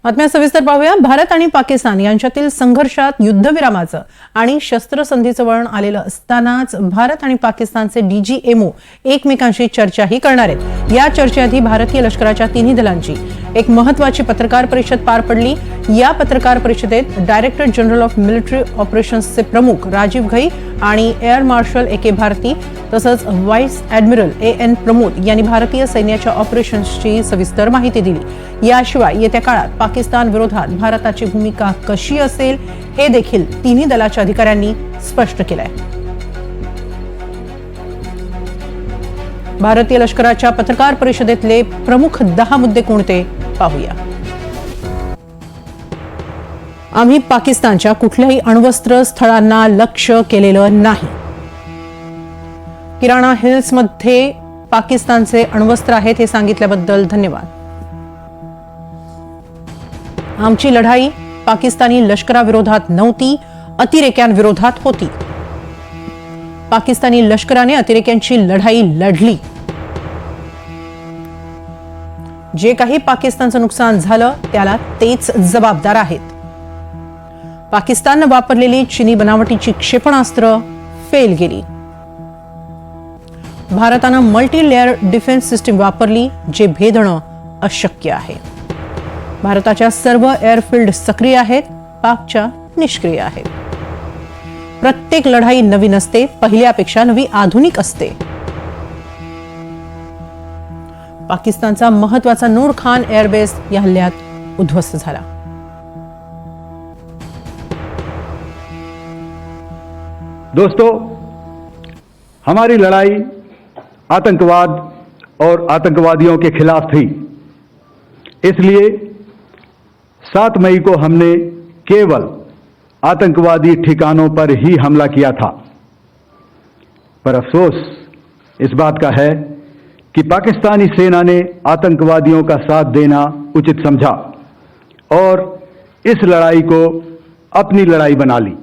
बातम्या सविस्तर पाहूया. भारत आणि पाकिस्तान यांच्यातील संघर्षात युद्धविरामाचं आणि शस्त्रसंधीचं वळण आलेलं असतानाच भारत आणि पाकिस्तानचे डीजीएमओ एकमेकांशी चर्चाही करणार आहेत. या चर्चेआधी भारतीय लष्कराच्या तिन्ही दलांची एक महत्त्वाची पत्रकार परिषद पार पडली. या पत्रकार परिषदेत डायरेक्टर जनरल ऑफ मिलिटरी ऑपरेशन्सचे प्रमुख राजीव घई आणि एअर मार्शल ए के भारती तसंच व्हाईस ॲडमिरल AN प्रमोद यांनी भारतीय सैन्याच्या ऑपरेशन्सची सविस्तर माहिती दिली. याशिवाय येत्या काळात पाकिस्तान विरोधात भारताची भूमिका कशी असेल हे देखील तिन्ही दलाच्या अधिकाऱ्यांनी स्पष्ट केलंय. भारतीय लष्कराच्या पत्रकार परिषदेतले प्रमुख 10 मुद्दे कोणते पाहूया. आम्ही पाकिस्तानच्या कुठल्याही अण्वस्त्र स्थळांना लक्ष्य केलेलं नाही. किराणा हिल्समध्ये पाकिस्तानचे अण्वस्त्र आहेत हे सांगितल्याबद्दल धन्यवाद. आमची लढाई पाकिस्तानी लष्कराविरोधात नव्हती, अतिरेक्यांविरोधात होती. पाकिस्तानी लष्कराने अतिरेक्यांची लढाई लढली. जे काही पाकिस्तानचं नुकसान झालं त्याला तेच जबाबदार आहेत. पाकिस्ताननं वापरलेली चीनी बनावटीची क्षेपणास्त्र फेल गेली. भारतानं मल्टी लेअर डिफेन्स सिस्टीम वापरली जे भेदणं अशक्य आहे. भारताच्या सर्व एअरफील्ड सक्रिय आहेत, पाकच्या निष्क्रिय आहेत. प्रत्येक लढाई नवीन असते, पहिल्यापेक्षा नवी आधुनिक असते. पाकिस्तानचा महत्वाचा नूर खान एअरबेस या हल्ल्यात उद्ध्वस्त झाला. दोस्तों, हमारी लड़ाई आतंकवाद और आतंकवादियों के खिलाफ थी. इसलिए 7 मई को हमने केवल आतंकवादी ठिकानों पर ही हमला किया था. पर अफसोस इस बात का है कि पाकिस्तानी सेना ने आतंकवादियों का साथ देना उचित समझा और इस लड़ाई को अपनी लड़ाई बना ली.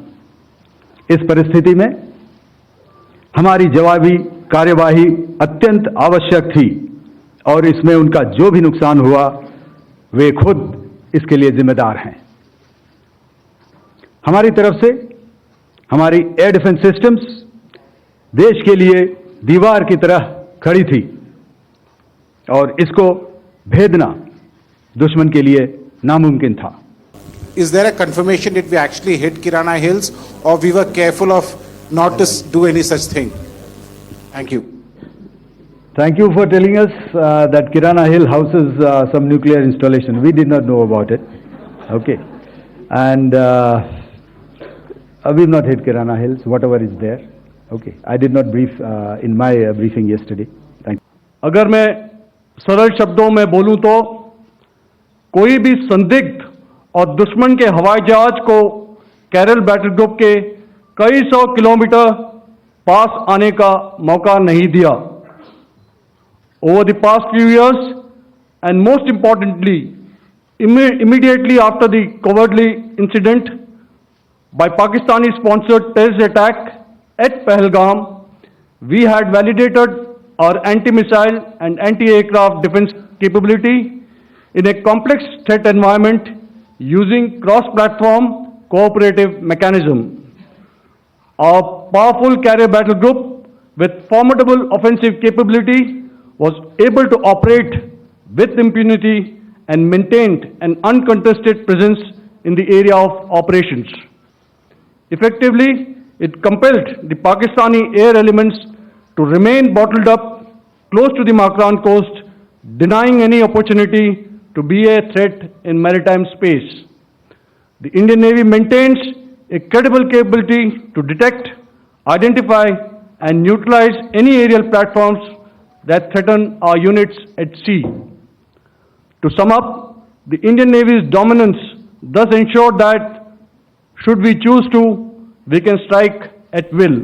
इस परिस्थिति में हमारी जवाबी कार्यवाही अत्यंत आवश्यक थी और इसमें उनका जो भी नुकसान हुआ वे खुद इसके लिए जिम्मेदार हैं. हमारी तरफ से हमारी एयर डिफेंस सिस्टम्स देश के लिए दीवार की तरह खड़ी थी और इसको भेदना दुश्मन के लिए नामुमकिन था. Is there a confirmation that we actually hit Kirana Hills or we were careful of not to do any such thing? Thank you. Thank you for telling us that Kirana Hill houses some nuclear installation. We did not know about it. Okay. And we've not hit Kirana Hills, whatever is there. Okay. I did not brief in my briefing yesterday. Thank you. अगर मैं सरल शब्दों में बोलूं तो कोई भी संदिग्ध और दुश्मन के हवाई जहाज को कैरल बैटल ग्रुप के कई 100 किलोमीटर पास आने का मौका नहीं दिया. Over the past few years, and most importantly, immediately after the cowardly incident by Pakistani-sponsored terrorist attack at Pahalgam, we had validated our anti-missile and anti-aircraft defense capability in a complex threat environment using cross-platform cooperative mechanism. Our powerful carrier battle group with formidable offensive capability was able to operate with impunity and maintained an uncontested presence in the area of operations. Effectively, it compelled the Pakistani air elements to remain bottled up close to the Makran coast, denying any opportunity to be a threat in maritime space. The Indian Navy maintains a credible capability to detect, identify, and neutralize any aerial platforms that threaten our units at sea. To sum up, the Indian Navy's dominance thus ensured that, should we choose to, we can strike at will.